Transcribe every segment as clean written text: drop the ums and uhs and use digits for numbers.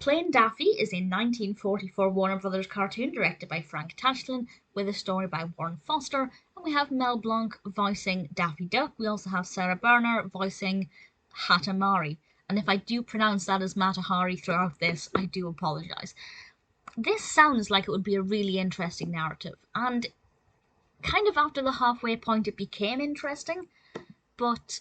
Plain Daffy is a 1944 Warner Brothers cartoon directed by Frank Tashlin with a story by Warren Foster, and we have Mel Blanc voicing Daffy Duck. We also have Sara Berner voicing Hatta. And if I do pronounce that as Matahari throughout this, I do apologise. This sounds like it would be a really interesting narrative, and kind of after the halfway point it became interesting, but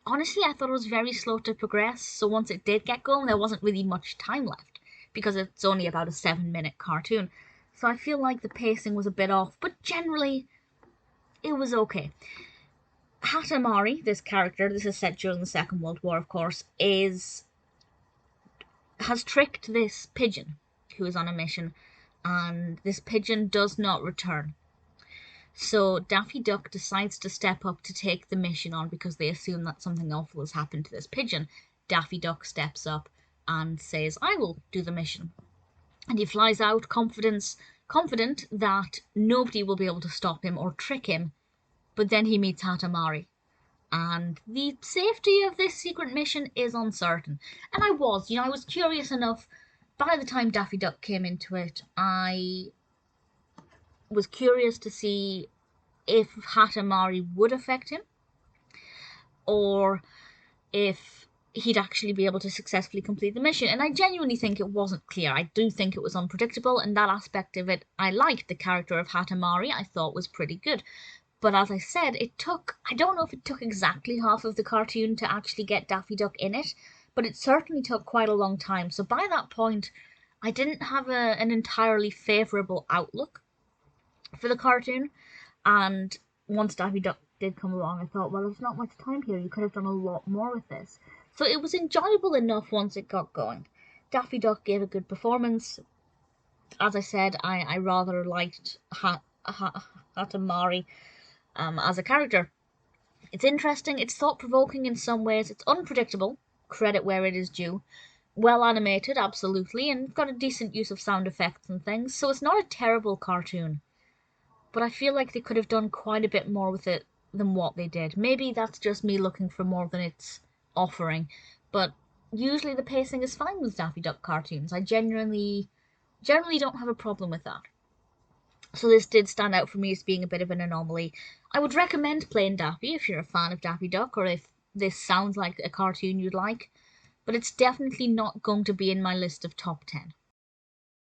honestly, I thought it was very slow to progress, so once it did get going, there wasn't really much time left, because it's only about a 7-minute cartoon. So I feel like the pacing was a bit off, but generally, it was okay. Hatta, this character, this is set during the Second World War, of course, has tricked this pigeon who is on a mission, and this pigeon does not return. So Daffy Duck decides to step up to take the mission on because they assume that something awful has happened to this pigeon. Daffy Duck steps up and says, I will do the mission. And he flies out confident that nobody will be able to stop him or trick him. But then he meets Hatta, and the safety of this secret mission is uncertain. And I was curious enough. By the time Daffy Duck came into it, I was curious to see if Hatta would affect him, or if he'd actually be able to successfully complete the mission. And I genuinely think it wasn't clear. I do think it was unpredictable, and that aspect of it, I liked. The character of Hatta I thought was pretty good. But as I said, I don't know if it took exactly half of the cartoon to actually get Daffy Duck in it, but it certainly took quite a long time. So by that point, I didn't have an entirely favourable outlook for the cartoon. And once Daffy Duck did come along, I thought, well, there's not much time here. You could have done a lot more with this. So it was enjoyable enough once it got going. Daffy Duck gave a good performance. As I said, I rather liked Hatta as a character. It's interesting, it's thought-provoking in some ways, it's unpredictable, credit where it is due, well animated, absolutely, and got a decent use of sound effects and things, so it's not a terrible cartoon. But I feel like they could have done quite a bit more with it than what they did. Maybe that's just me looking for more than it's offering, but usually the pacing is fine with Daffy Duck cartoons. I generally don't have a problem with that. So this did stand out for me as being a bit of an anomaly. I would recommend Plain Daffy if you're a fan of Daffy Duck, or if this sounds like a cartoon you'd like, but it's definitely not going to be in my list of top 10.